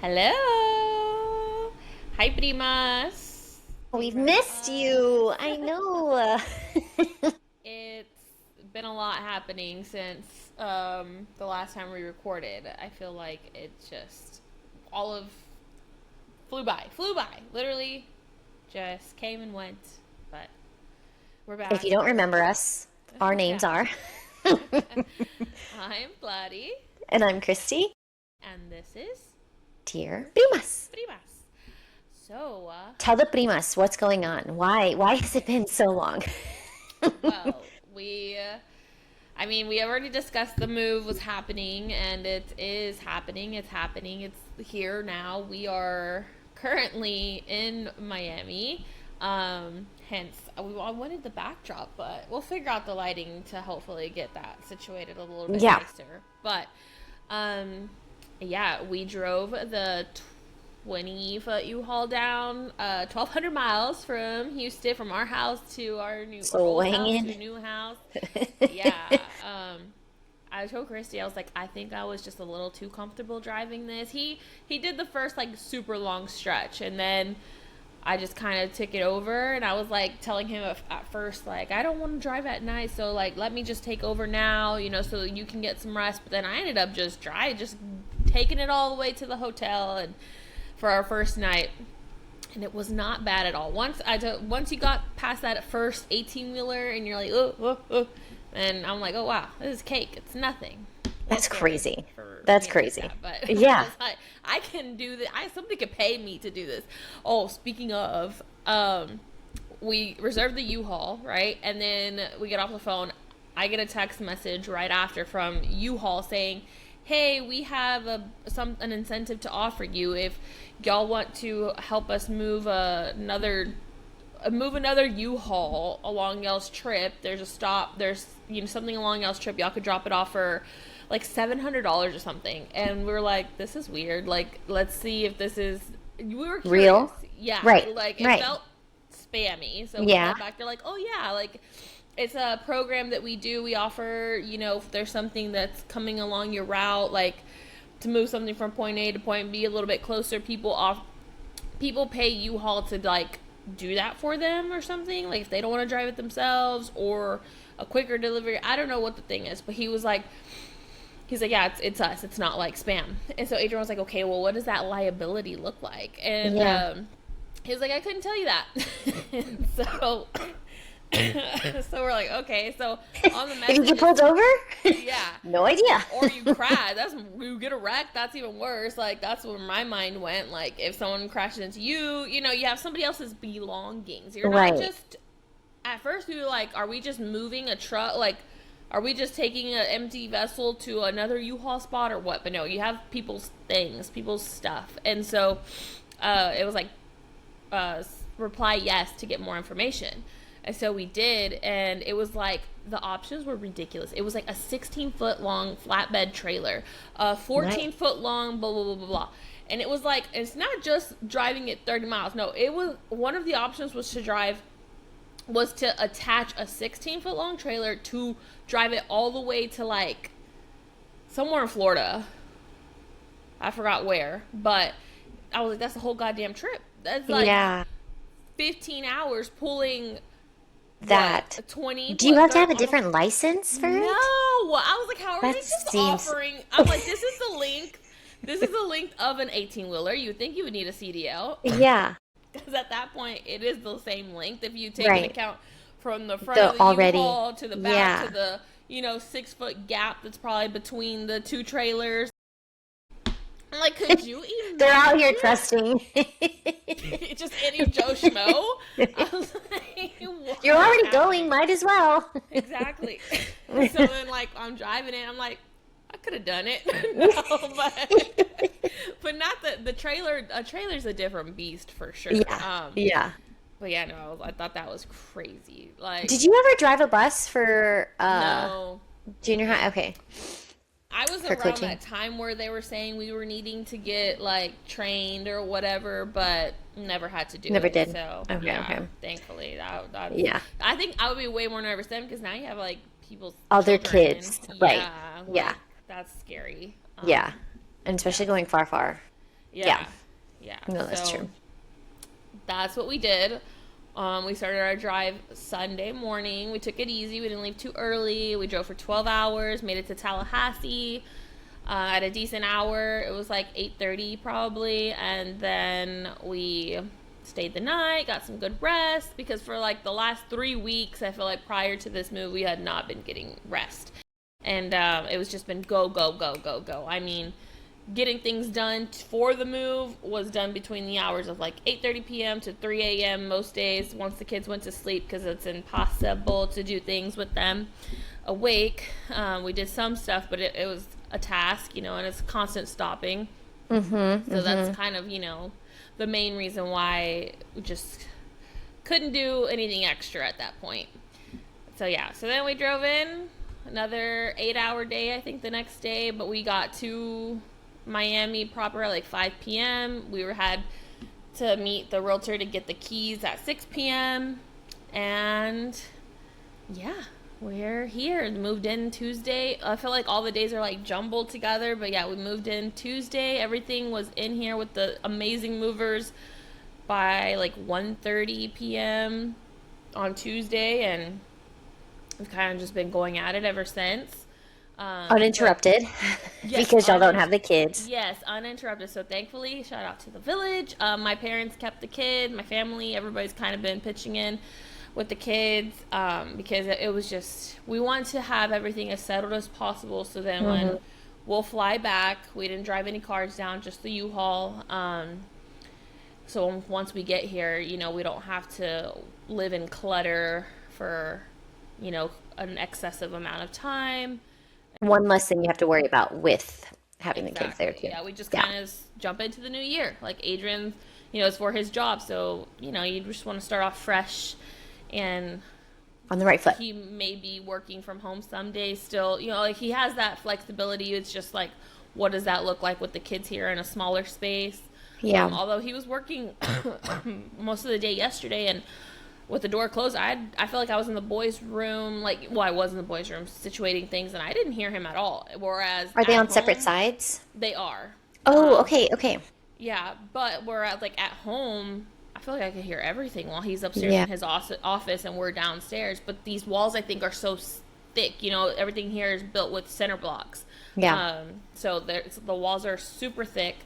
Hello. Hi, Primas. We've Remember missed you. us? I know. It's been a lot happening since the last time we recorded. I feel like it just all of flew by, literally just came and went. But we're If back. you don't remember us, our names Yeah. are. I'm Clary, And I'm Kristi. and this is Dear Primas. Primas. So, Tell the Primas what's going on. Why has it been so long? well, we already discussed the move was happening, and it is happening. It's happening. It's here now. We are currently in Miami. I wanted the backdrop, but we'll figure out the lighting to hopefully get that situated a little bit Yeah. nicer. But, um, yeah, we drove the 20-foot U-Haul down 1,200 miles from Houston, from our house to our old house to Swinging. new house. Yeah. I told Christy, I was like, I think I was just a little too comfortable driving this. He did the first like super long stretch, and then I just kind of took it over, and I was like telling him at first, like, I don't want to drive at night, so like let me just take over now, so you can get some rest. But then I ended up just taking it all the way to the hotel and for our first night, and it was not bad at all. Once you got past that first 18-wheeler, and you're like, oh, and I'm like, oh wow, this is cake. It's nothing. That's crazy. For That's me like crazy. that, but Yeah. I can do this. Somebody could pay me to do this. Oh, speaking of, we reserved the U-Haul, right, and then we get off the phone. I get a text message right after from U-Haul saying, hey, we have an incentive to offer you if y'all want to help us move another U-Haul along y'all's trip. There's a stop. There's something along y'all's trip. Y'all could drop it off for like $700 or something. And we were like, this is weird. Like, let's see if this is. We were curious. Real? Yeah. Right. Like it Right. felt spammy. So we Yeah. called back. They're like, oh yeah, like it's a program that we do. We offer. If there's something that's coming along your route, like to move something from point A to point B a little bit closer, people pay U-Haul to like do that for them or something, like if they don't want to drive it themselves, or a quicker delivery. I don't know what the thing is, but he's like, yeah, it's us, it's not like spam. And so Adrian was like, okay, well, what does that liability look like? And Yeah. he was like, I couldn't tell you that. And so so we're like, okay. So on the If you get messages, pulled over? yeah, No idea. or you crash. That's you get a wreck. That's even worse. Like that's where my mind went. Like if someone crashes into you, you have somebody else's belongings. You're not Right. just. At first, we were like, are we just moving a truck? Like, are we just taking an empty vessel to another U-Haul spot or what? But no, you have people's things, people's stuff, and so it was like reply yes to get more information. And so we did, and it was like the options were ridiculous. It was like a 16-foot long flatbed trailer, a 14-foot long blah blah blah blah blah. And it was like, it's not just driving it 30 miles. No, it was one of the options was to attach a 16-foot long trailer to drive it all the way to like somewhere in Florida. I forgot where, but I was like, that's the whole goddamn trip. That's like Yeah. 15 hours pulling That. 20. Do you have to have a Almost. different license for No, it? I was like, how are they That just seems. offering? I'm like, this is the length. This is the length of an 18-wheeler. You would think you would need a CDL, Yeah. because at that point it is the same length if you take into Right. account from the front The of the already. U-Haul to the back Yeah. to the 6-foot gap that's probably between the two trailers. I'm like, could you They're out here imagine? trusting. Just any Joe Schmo. I was like, what You're is already going, happening? might as well. Exactly. So then, like, I'm driving it. I'm like, I could have done it. No, but not the trailer. A trailer's a different beast for sure. Yeah. Yeah. But yeah, no, I thought that was crazy. Like, Did you ever drive a bus for no. junior high? Okay. I was For around coaching. that time where they were saying we were needing to get like trained or whatever, but never had to do Never it. did. So Okay, yeah, okay. thankfully that Yeah. I think I would be way more nervous then, because now you have like people's Other children. kids. Right. Yeah, Yeah. like, that's scary. Yeah. And especially Yeah. going far, far. Yeah. Yeah. Yeah. No, that's So true. that's what we did. We started our drive Sunday morning. We took it easy. We didn't leave too early. We drove for 12 hours, made it to Tallahassee at a decent hour. It was like 8:30 probably, and then we stayed the night, got some good rest because for like the last 3 weeks, I feel like prior to this move, we had not been getting rest, and it was just been go go go go go. I mean, getting things done for the move was done between the hours of like 8:30 p.m. to 3 a.m. most days once the kids went to sleep because it's impossible to do things with them awake. We did some stuff, but it was a task, and it's constant stopping. Mm-hmm. So Mm-hmm. that's kind of, the main reason why we just couldn't do anything extra at that point. So yeah, so then we drove in another 8-hour day, I think, the next day, but we got to Miami proper at like 5 p.m. We had to meet the realtor to get the keys at 6 p.m. And yeah, we're here. Moved in Tuesday. I feel like all the days are like jumbled together, but yeah, we moved in Tuesday. Everything was in here with the amazing movers by like 1:30 p.m. on Tuesday, and we've kind of just been going at it ever since. But Uninterrupted yes, because y'all don't have the kids. yes, uninterrupted. So thankfully, shout out to the village. My parents kept the kid. My family, everybody's kind of been pitching in with the kids because it was just we wanted to have everything as settled as possible. So then Mm-hmm. when we'll fly back, we didn't drive any cars down, just the U-Haul. So once we get here, we don't have to live in clutter for an excessive amount of time. One less thing you have to worry about with having the kids there Exactly. too. Yeah, we just Yeah. kind of jump into the new year. Like Adrian, it's for his job, so you just want to start off fresh, and On the right foot. he may be working from home some days still. Like he has that flexibility. It's just like, what does that look like with the kids here in a smaller space? Yeah. Although he was working most of the day yesterday, and with the door closed, I feel like I was in the boys' room, like, well, I was in the boys' room situating things, and I didn't hear him at all. Whereas Are they at on separate home, sides? they are. Oh, Um, okay, okay. yeah, but whereas like at home, I feel like I could hear everything while he's upstairs Yeah. in his office and we're downstairs. But these walls, I think, are so thick. Everything here is built with center blocks. Yeah. So the walls are super thick.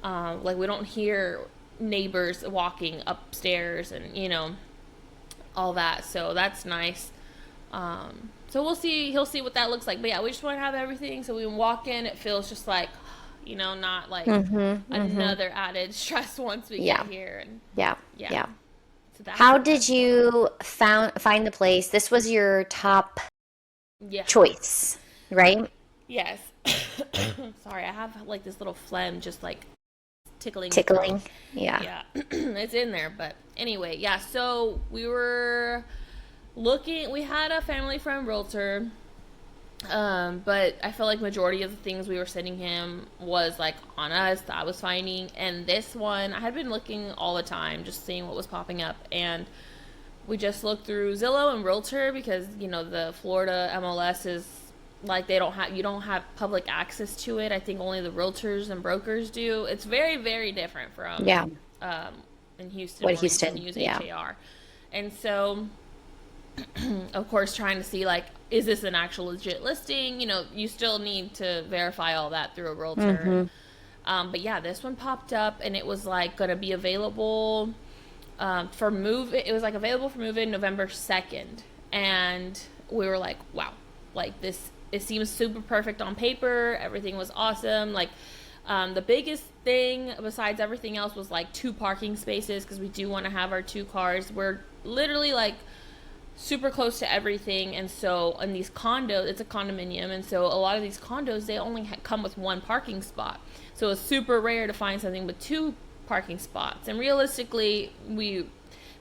Like we don't hear neighbors walking upstairs and all that. So that's nice. So we'll see. He'll see what that looks like. But yeah, we just want to have everything. So we walk in, it feels just like, not like Mm-hmm. Mm-hmm. another added stress once we Yeah. get here. And Yeah. yeah, Yeah. so that's How what did that's going on. you find the place? This was your top Yeah. choice, right? Yes. Sorry, I have like this little phlegm just like tickling the throat. Tickling. Yeah. Yeah, it's in there. But anyway, yeah. So we were looking. We had a family friend realtor. But I feel like majority of the things we were sending him was like on us that I was finding, and this one I had been looking all the time, just seeing what was popping up, and we just looked through Zillow and Realtor because the Florida MLS is like you don't have public access to it. I think only the realtors and brokers do. It's very very different from Yeah. um, in Houston What where you can Houston? use Yeah. HAR, and so of course trying to see like is this an actual legit listing. You still need to verify all that through a realtor. Mm-hmm. But yeah, this one popped up and it was like gonna be available for move. It was like available for move in November 2nd, and we were like, wow, like this. It seems super perfect on paper. Everything was awesome. Like the biggest thing besides everything else was like 2 parking spaces because we do want to have our 2 cars. We're literally like super close to everything, and so in these condos, it's a condominium, and so a lot of these condos they only come with 1 parking spot, so it's super rare to find something with 2 parking spots. And realistically, we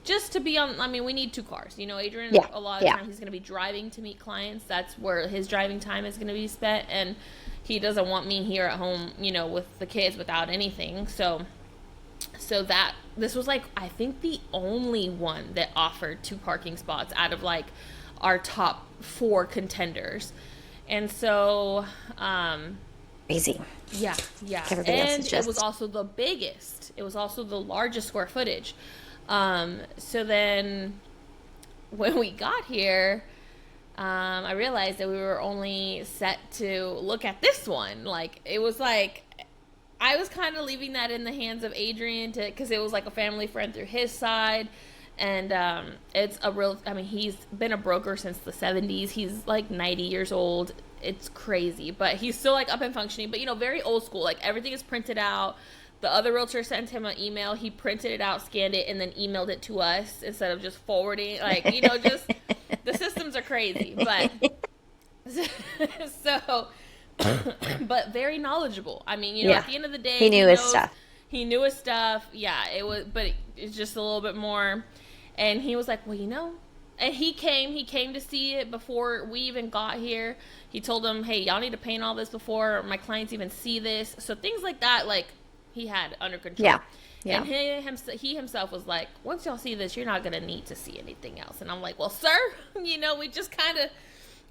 just to be on, I mean, we need 2 cars. Adrian, Yeah. a lot of Yeah. times he's going to be driving to meet clients. That's where his driving time is going to be spent, and he doesn't want me here at home with the kids without anything. So that this was like I think the only one that offered 2 parking spots out of like our top 4 contenders. And so Crazy. Yeah, yeah. Everybody else And is it was just, also the biggest. It was also the largest square footage. So then when we got here, I realized that we were only set to look at this one. Like, it was like, I was kind of leaving that in the hands of Adrian to, because it was like a family friend through his side. And it's a real, I mean, he's been a broker since the 70s. He's like 90 years old. It's crazy, but he's still like up and functioning, but very old school. Like, everything is printed out. The other realtor sent him an email. He printed it out, scanned it, and then emailed it to us instead of just forwarding. Like, just the systems are crazy, but so, but very knowledgeable. I mean, yeah. at the end of the day, He knew his stuff. He knew his stuff. Yeah, it was, but it's just a little bit more. And he was like, well, and he came to see it before we even got here. He told them, hey, y'all need to paint all this before my clients even see this. So things like that, like, he had under control. Yeah. Yeah. And he himself was like, once y'all see this, you're not going to need to see anything else. And I'm like, well, sir, we just kind of,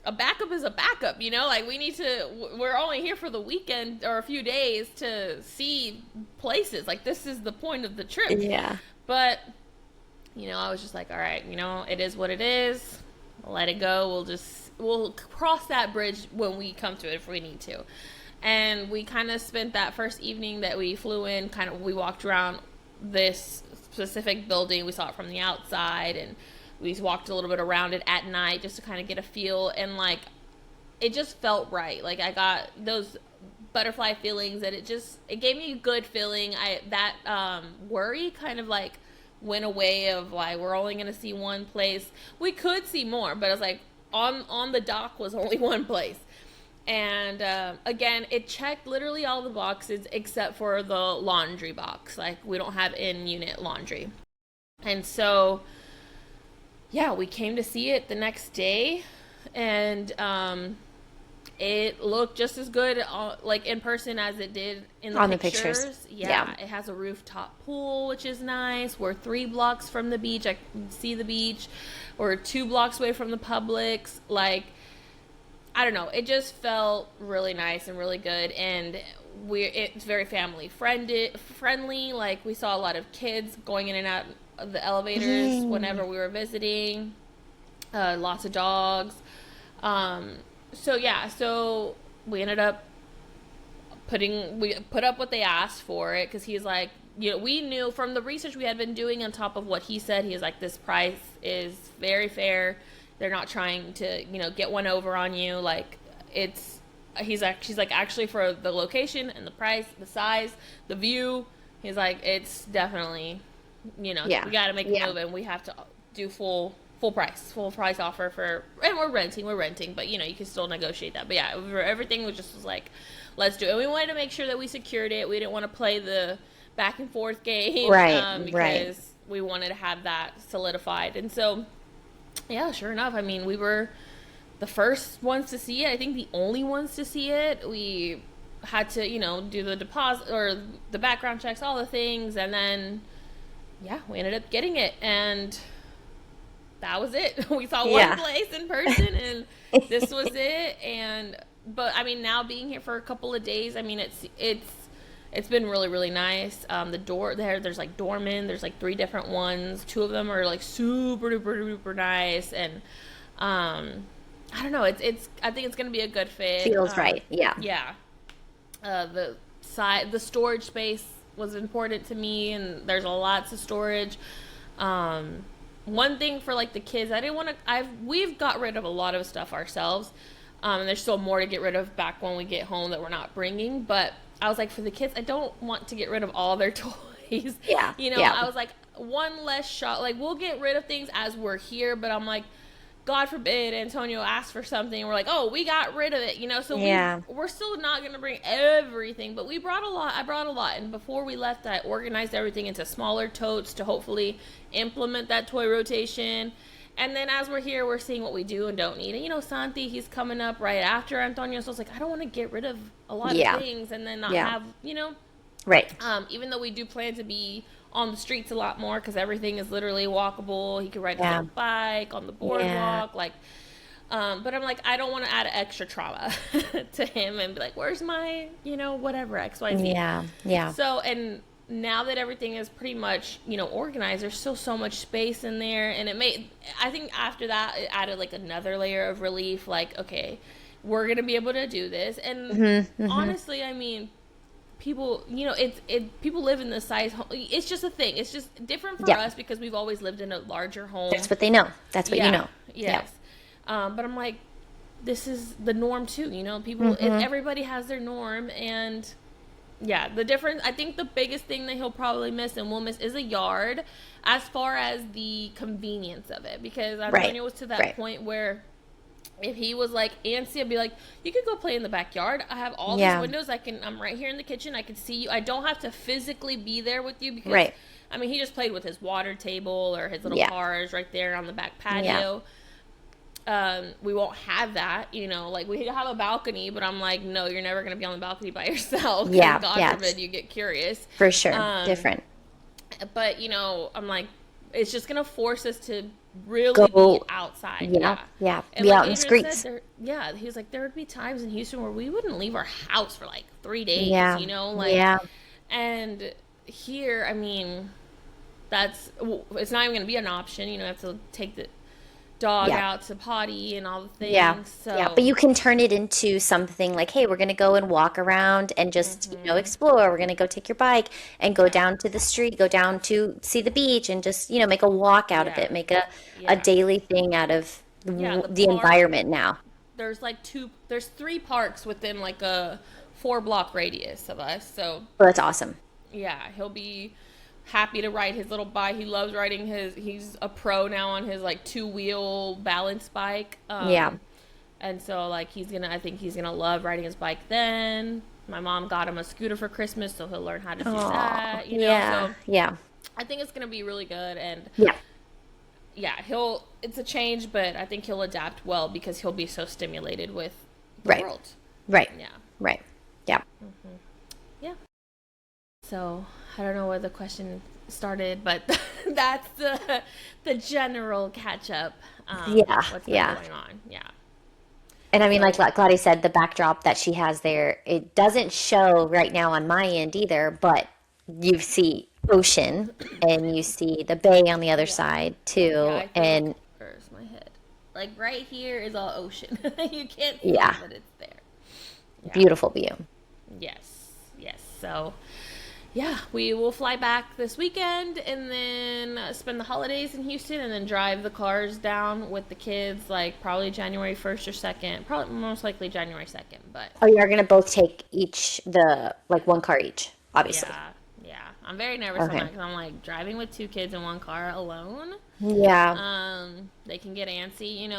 a backup is a backup, like, we're only here for the weekend or a few days to see places. Like, this is the point of the trip. Yeah. But, I was just like, all right, it is what it is. Let it go. We'll cross that bridge when we come to it if we need to. And we kind of spent that first evening that we flew in, we walked around this specific building. We saw it from the outside, and we walked a little bit around it at night just to kind of get a feel. And, like, it just felt right. Like, I got those butterfly feelings, that it gave me a good feeling. That worry kind of, like, went away of, like, we're only going to see one place. We could see more, but I was like, on the dock was only one place. And again, it checked literally all the boxes except for the laundry box. Like, we don't have in-unit laundry. And so, yeah, we came to see it the next day, and it looked just as good like in person as it did in the pictures. Yeah, it has a rooftop pool, which is nice. We're 3 blocks from the beach. I can see the beach. We're 2 blocks away from the Publix. Like, I don't know. It just felt really nice and really good, and it's very family friendly. Like, we saw a lot of kids going in and out of the elevators whenever we were visiting. Lots of dogs. So we ended up we put up what they asked for it, because he's like, we knew from the research we had been doing on top of what he said, he was like, this price is very fair. They're not trying to, get one over on you. Like, she's like, actually, for the location and the price, the size, the view, he's like, it's definitely, we got to make a move, and we have to do full price offer for, and we're renting, but you can still negotiate that. But yeah, everything was like, let's do it. And we wanted to make sure that we secured it. We didn't want to play the back and forth game, because we wanted to have that solidified. And so, yeah, sure enough, I mean, we were the first ones to see it. I think the only ones to see it. We had to, do the deposit or the background checks, all the things, and then, yeah, we ended up getting it, and that was it. We saw one place in person, and this was it. But I mean, now being here for a couple of days, I mean, it's been really, really nice. The door there's like doormen. There's like 3 different ones. 2 of them are like super duper duper nice, and I don't know. I think it's gonna be a good fit. Feels right. Yeah. Yeah. The storage space was important to me, and there's lots of storage. One thing for like the kids, we've got rid of a lot of stuff ourselves. And there's still more to get rid of back when we get home that we're not bringing. But I was like, for the kids, I don't want to get rid of all their toys. Yeah. I was like, one less shot. Like, we'll get rid of things as we're here, but I'm like, God forbid Antonio asks for something, and we're like, oh, we got rid of it, So we're still not going to bring everything, but we brought a lot. I brought a lot, and before we left, I organized everything into smaller totes to hopefully implement that toy rotation. And then as we're here, we're seeing what we do and don't need. And, Santi, he's coming up right after Antonio, so it's like, I don't want to get rid of a lot of things and then not have, Right. Even though we do plan to be on the streets a lot more, because everything is literally walkable. He could ride his bike on the boardwalk. Like, But I'm like, I don't want to add extra trauma to him and be like, where's my, whatever, XYZ. Yeah. Yeah. So, and now that everything is pretty much, organized, there's still so much space in there. And I think after that, it added like another layer of relief. Like, okay, we're going to be able to do this. And honestly, I mean, people, people live in this size home. It's just a thing. It's just different for us because we've always lived in a larger home. That's what they know. That's what you know. Yes. But I'm like, this is the norm too, people, everybody has their norm. And yeah, the difference, I think the biggest thing that he'll probably miss and will miss is a yard, as far as the convenience of it, because Antonio was to that point where if he was like antsy, I'd be like, you could go play in the backyard. I have all these windows. I'm right here in the kitchen. I can see you. I don't have to physically be there with you because, I mean, he just played with his water table or his little cars right there on the back patio. We won't have that, like we have a balcony, but I'm like, no, you're never going to be on the balcony by yourself. God forbid you get curious. For sure. Different. But, I'm like, it's just going to force us to really be outside. Yeah. And be like out in the streets. He was like, there would be times in Houston where we wouldn't leave our house for like 3 days, and here, I mean, it's not even going to be an option. You have to take the dog out to potty and all the things. But you can turn it into something like, hey, we're going to go and walk around and just, explore. We're going to go take your bike and go down to the street, go down to see the beach and just, make a walk out of it, make a daily thing out of the environment now. There's there's 3 parks within like a 4-block radius of us. So that's awesome. Yeah, he'll be happy to ride his little bike. He loves riding he's a pro now on his like 2-wheel balance bike. And so like I think he's gonna love riding his bike then. My mom got him a scooter for Christmas, so he'll learn how to do that. So I think it's gonna be really good. And it's a change, but I think he'll adapt well because he'll be so stimulated with the world. Right. Yeah. Right. Yeah. Yeah. So I don't know where the question started, but that's the general catch up. What's been going on? Yeah. And I mean, like Claudia said, the backdrop that she has there, it doesn't show right now on my end either, but you see ocean and you see the bay on the other side too. And where's my head? Like right here is all ocean. You can't see it, but it's there. Yeah. Beautiful view. Yes. So yeah, we will fly back this weekend and then spend the holidays in Houston and then drive the cars down with the kids, like probably January 1st or 2nd. Probably most likely January 2nd, but... Oh, you're going to both take one car each, obviously. Yeah. I'm very nervous on that because I'm like driving with 2 kids in one car alone. Yeah. They can get antsy,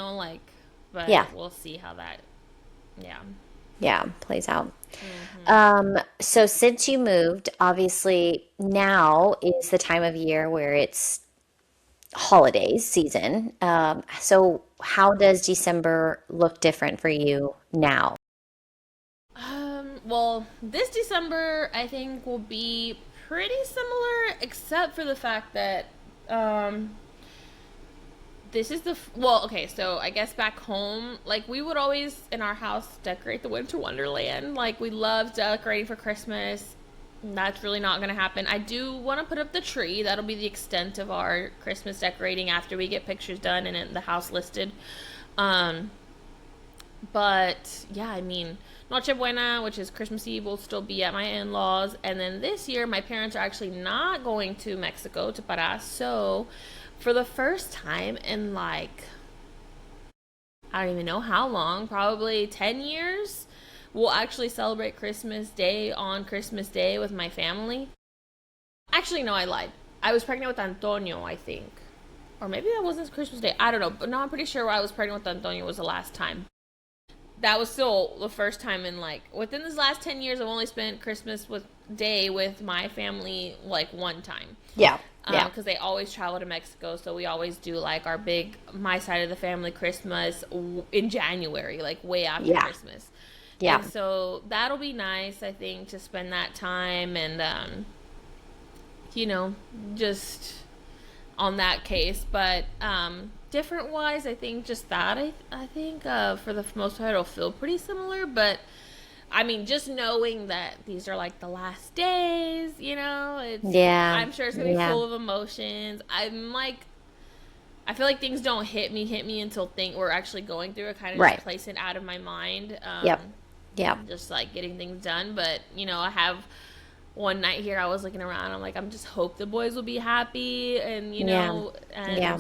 but we'll see how that... plays out. So since you moved, obviously now is the time of year where it's holidays season. So how does December look different for you now? Well, this December I think will be pretty similar, except for the fact that this is so I guess back home, like we would always in our house decorate the winter wonderland. Like we love decorating for Christmas. That's really not going to happen. I do want to put up the tree. That'll be the extent of our Christmas decorating after we get pictures done and the house listed. But yeah, I mean, Noche Buena, which is Christmas Eve, will still be at my in-laws. And then this year, my parents are actually not going to Mexico, to Pará. So for the first time in I don't even know how long, probably 10 years, we'll actually celebrate Christmas Day on Christmas Day with my family. Actually, no, I lied. I was pregnant with Antonio, I think. Or maybe that wasn't Christmas Day. I don't know. But no, I'm pretty sure I was pregnant with Antonio was the last time. That was still the first time in within this last 10 years, I've only spent Christmas Day with my family one time. Yeah. Because they always travel to Mexico, so we always do our big, my side of the family Christmas in January, way after Christmas. Yeah. And so that'll be nice, I think, to spend that time and, just on that case. But different wise, I think just that I think for the most part it'll feel pretty similar, but I mean, just knowing that these are like the last days, Yeah. I'm sure it's gonna be Yeah. full of emotions. I feel like things don't hit me until we're actually going through it. Kind of just Right. place it out of my mind. Yep. Yep. Just like getting things done. But I have one night here. I was looking around. I'm like, I'm just hope the boys will be happy, and Yeah. Yeah.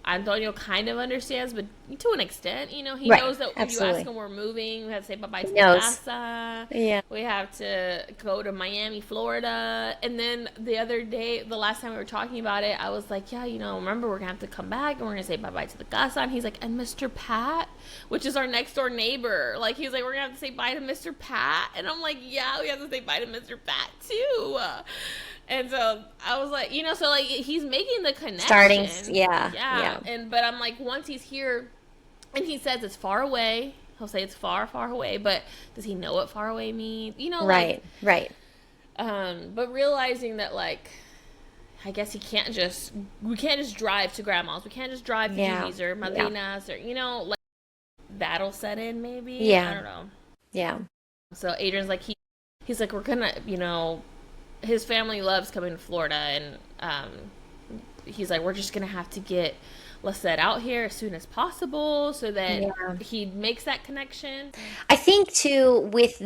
Antonio kind of understands, but to an extent, he Right. knows that if you ask Absolutely. him we're moving, we have to say bye bye He to the knows. casa. Yeah. We have to go to Miami, Florida. And then the other day, the last time we were talking about it, I was like, yeah, remember we're going to have to come back and we're going to say bye bye to the casa. And he's like, and Mr. Pat, which is our next door neighbor. Like, he's like, we're going to have to say bye to Mr. Pat. And I'm like, yeah, we have to say bye to Mr. Pat too. And so I was like, so like he's making the Starting. connection. Yeah. Yeah. Yeah. But I'm like, once he's here and he says it's far away, he'll say it's far, far away, but does he know what far away means? Right. Right. But realizing that like I guess we can't just drive to grandma's. We can't just drive to Yeah. Judy's or Yeah. Madrina's or like that'll set in maybe. I Yeah. don't know. Yeah. So Adrian's like he's like we're gonna his family loves coming to Florida, and he's like, we're just gonna have to get Lisette out here as soon as possible so that Yeah. he makes that connection. I think too, with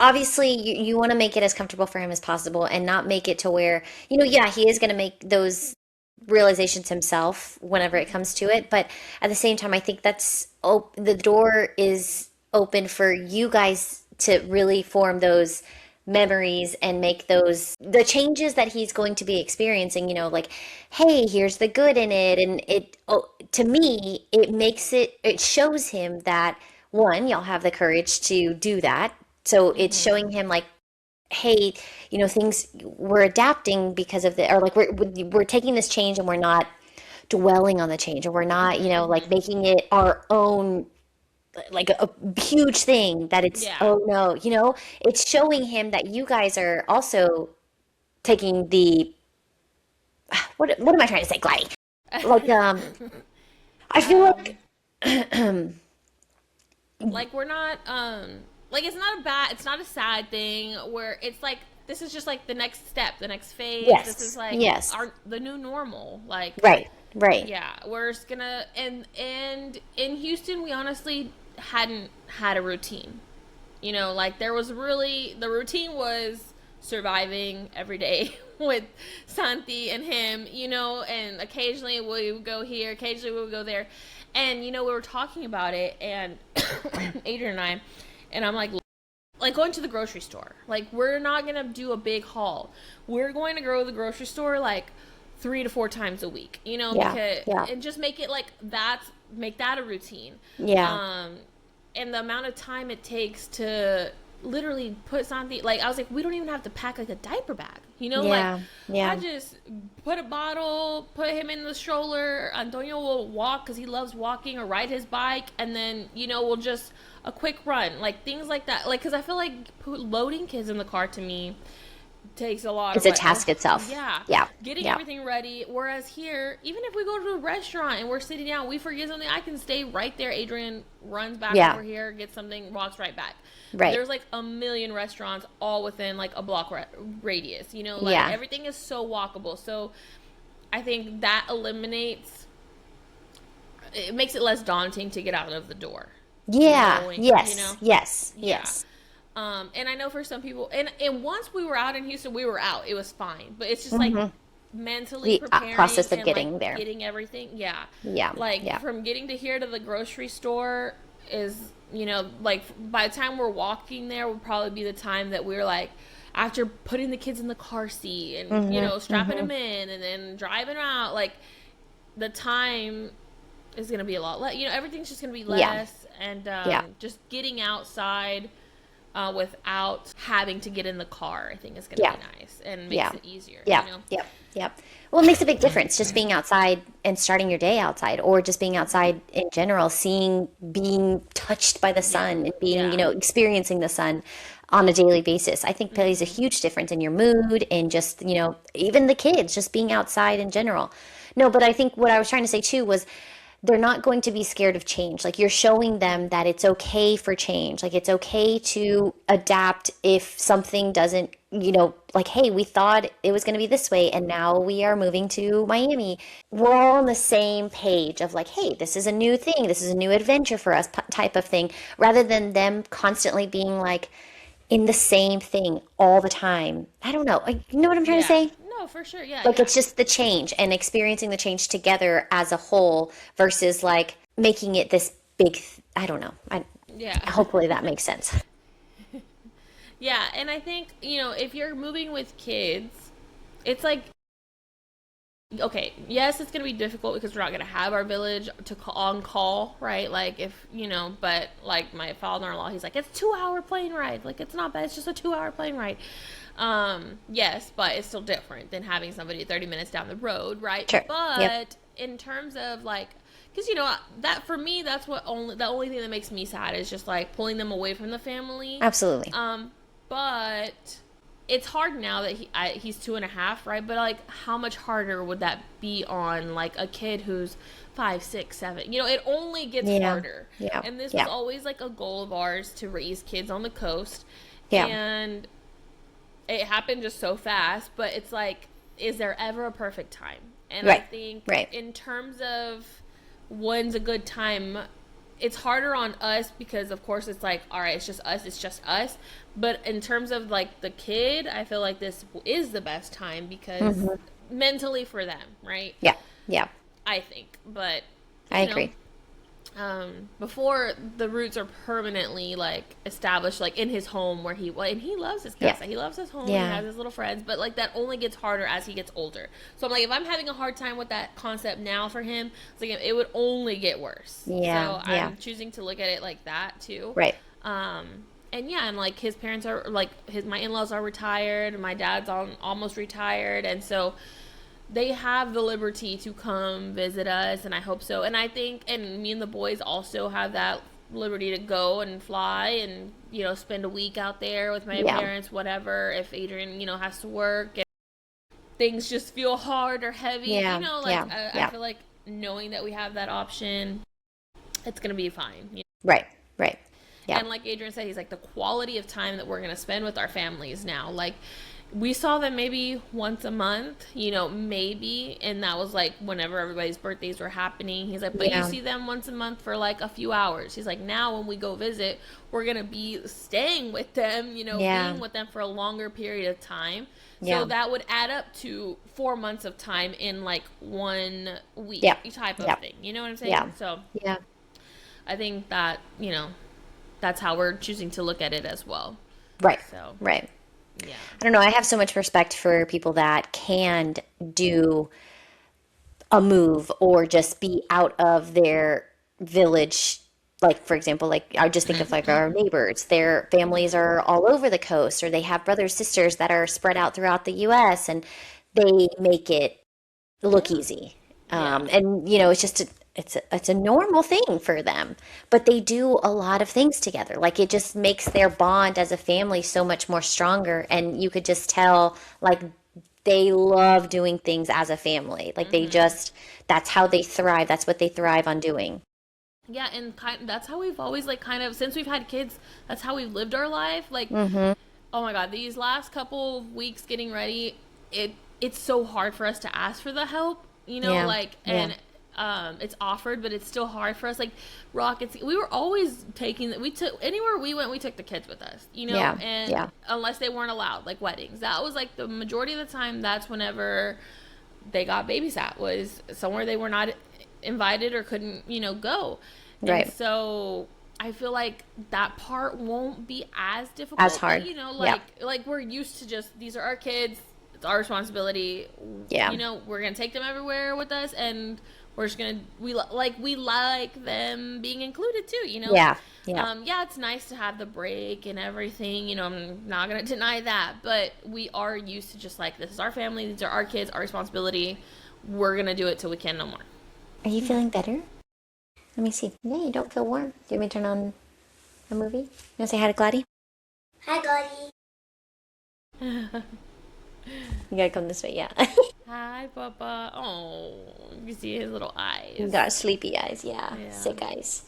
obviously you want to make it as comfortable for him as possible and not make it to where, yeah, he is going to make those realizations himself whenever it comes to it. But at the same time, I think the door is open for you guys to really form those memories and make the changes that he's going to be experiencing, like, hey, here's the good in it. And to me, it shows him that one, y'all have the courage to do that. So it's showing him like, hey, things we're adapting because of or like we're taking this change and we're not dwelling on the change, or we're not, like making it our own, like a huge thing that it's, Yeah. oh no, it's showing him that you guys are also taking what am I trying to say, Gladys? Like, I feel like, like we're not like it's not a sad thing where it's like this is just like the next step, the next phase. This is yes, like yes, the new normal. Like right, right, yeah, we're just gonna and in Houston we honestly hadn't had a routine. Like there was really the routine was surviving every day with Santi and him, and occasionally we would go here, occasionally we would go there. And we were talking about it, and Adrian and I'm like going to the grocery store. Like we're not gonna do a big haul. We're going to go to the grocery store like 3 to 4 times a week. yeah, Because yeah, and just make it like make that a routine. yeah, And the amount of time it takes to literally put something like I was like, we don't even have to pack like a diaper bag. yeah, Like yeah, I just put a bottle, put him in the stroller. Antonio will walk because he loves walking, or ride his bike, and then we'll just a quick run, like things like that. Like because I feel like loading kids in the car to me takes a lot it's of a task itself. yeah, Yeah, getting yeah, everything ready. Whereas here, even if we go to a restaurant and we're sitting down, we forget something, I can stay right there. Adrian runs back yeah, over here, gets something, walks right back. right, There's like a million restaurants all within like a block radius. Like yeah, everything is so walkable. So I think that it makes it less daunting to get out of the door. yeah, Knowing, yes, yes, Yeah. yes, And I know for some people, and once we were out in Houston, we were out. It was fine, but it's just like hmm mentally the preparing process of and getting like there. getting everything. Yeah, Yeah, like yeah, from getting to here to the grocery store is like by the time we're walking there would probably be the time that we're like after putting the kids in the car seat and strapping them in and then driving out, like the time is gonna be a lot less. Everything's just gonna be yeah, less, and yeah, just getting outside without having to get in the car, I think is going to yeah, be nice and yeah, makes it easier. yeah, yep, yep. Well, it makes a big difference just being outside and starting your day outside, or just being outside in general, being touched by the Yeah, sun and being, yeah, experiencing the sun. on a daily basis. I think plays a huge difference in your mood and just, even the kids just being outside in general. No, but I think what I was trying to say too was they're not going to be scared of change. Like you're showing them that it's okay for change. Like it's okay to adapt if something doesn't, like, hey, we thought it was going to be this way and now we are moving to Miami. We're all on the same page of like, hey, this is a new thing. This is a new adventure for us type of thing, rather than them constantly being like in the same thing all the time. I don't know. Like, you know what I'm trying to Yeah. say? No, for sure. Yeah, Like yeah. it's just the change and experiencing the change together as a whole versus like making it this big, I don't know. Yeah. Hopefully that makes sense. Yeah, and I think, if you're moving with kids, it's like, okay, yes, it's going to be difficult because we're not going to have our village to call, on call, right? Like, if, but like my father in law, he's like, it's 2 hour plane ride. Like, it's not bad. It's just a 2 hour plane ride. Yes, but it's still different than having somebody 30 minutes down the road, right? Sure. Yep. But in terms of like, because that for me, that's the only thing that makes me sad is just like pulling them away from the family. Absolutely. But it's hard now that he's 2.5, right? But like, how much harder would that be on like a kid who's 5, 6, 7? It only gets Yeah. harder. Yeah. And this Yeah. was always like a goal of ours to raise kids on the coast. Yeah. And it happened just so fast. But it's like, is there ever a perfect time? And I Right. think Right. in terms of when's a good time, it's harder on us because of course it's like, all right, it's just us. But in terms of like the kid, I feel like this is the best time because mentally for them, right? Yeah. Yeah. I think. But I agree. before the roots are permanently like established, like in his home where and he loves his Yeah. casa, he loves his home, Yeah. he has his little friends, but like that only gets harder as he gets older. So I'm like, if I'm having a hard time with that concept now for him, it's like it would only get worse. Yeah. So Yeah. I'm choosing to look at it like that too. Right. And yeah, and like his parents are like my in-laws are retired, and my dad's almost retired, and so they have the liberty to come visit us, and I hope so. And I think, and me and the boys also have that liberty to go and fly and spend a week out there with my Yeah. parents, whatever. If Adrian has to work and things just feel hard or heavy, Yeah. like Yeah. I Yeah. feel like knowing that we have that option, it's gonna be fine. Right. Right. Yeah. And like Adrian said, he's like, the quality of time that we're going to spend with our families now. Like, we saw them maybe once a month, maybe. And that was like whenever everybody's birthdays were happening. He's like, but you Yeah. see them once a month for like a few hours. He's like, now when we go visit, we're going to be staying with them, Yeah. being with them for a longer period of time. Yeah. So that would add up to 4 months of time in like 1 week Yeah. type of Yeah. thing. You know what I'm saying? Yeah. So Yeah. I think that, that's how we're choosing to look at it as well. Right. So, Right. yeah. I don't know. I have so much respect for people that can do a move or just be out of their village. Like, for example, like I just think of like our neighbors, their families are all over the coast, or they have brothers, sisters that are spread out throughout the US, and they make it look easy. Yeah. And it's just it's a normal thing for them, but they do a lot of things together. Like it just makes their bond as a family so much more stronger, and you could just tell like they love doing things as a family. Like they just that's how they thrive. That's what they thrive on doing. Yeah, and that's how we've always like kind of since we've had kids, that's how we've lived our life. Like, oh my God, these last couple of weeks getting ready, it's so hard for us to ask for the help, Yeah. like, Yeah. and it's offered, but it's still hard for us. Like, we were always we took anywhere we went, we took the kids with us, Yeah. and Yeah. unless they weren't allowed, like weddings, that was like the majority of the time. That's whenever they got babysat, was somewhere they were not invited or couldn't, go. And Right. so I feel like that part won't be as difficult. As hard. But, Yeah. like we're used to just, these are our kids. It's our responsibility. Yeah. We're going to take them everywhere with us, and we're just going to, we like them being included too, Yeah. Yeah. yeah, it's nice to have the break and everything, I'm not going to deny that, but we are used to just like, this is our family, these are our kids, our responsibility. We're going to do it till we can no more. Are you feeling better? Let me see. Yeah, you don't feel warm. Do you want me to turn on a movie? You want to say hi to Gladys? Hi, Gotti. You gotta come this way, yeah. Hi, Papa. Oh, you see his little You eyes. got sleepy eyes, yeah. Yeah. Sick eyes.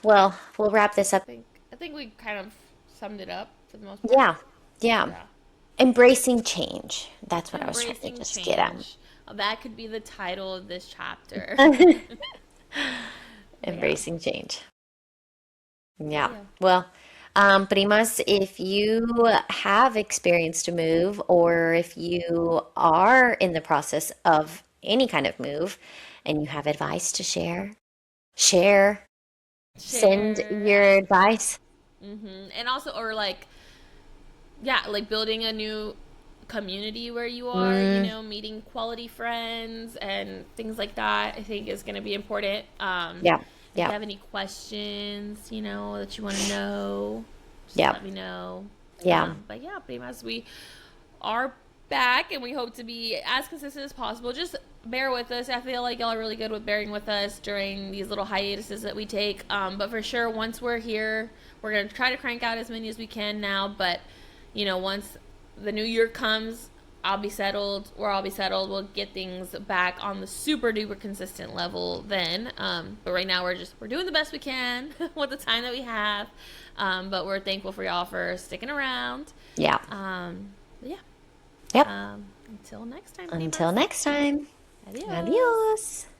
Well, we'll wrap this up. I think we kind of summed it up for the most part. Yeah, yeah. Yeah. Embracing change. That's what I was trying to Embracing just get at. change. That could be the title of this chapter. But yeah. Embracing change. But Yeah. yeah. Well, Primas, if you have experienced a move or if you are in the process of any kind of move and you have advice to share, share, send Share. your advice. And also, or like, yeah, like building a new community where you are, Mm, meeting quality friends and things like that, I think is going to be important. yeah, If you yeah, have any questions, that you want to know, just yeah, let me know. yeah, But yeah, pretty much we are back and we hope to be as consistent as possible. Just bear with us. I feel like y'all are really good with bearing with us during these little hiatuses that we take. But for sure, once we're here, we're going to try to crank out as many as we can now. But, once the new year comes, I'll be settled, or I'll be settled. We'll get things back on the super duper consistent level then. But right now we're doing the best we can with the time that we have. But we're thankful for y'all for sticking around. yeah. Yeah. Yep. Until next time, Until Primas. next time. Adios. Adios.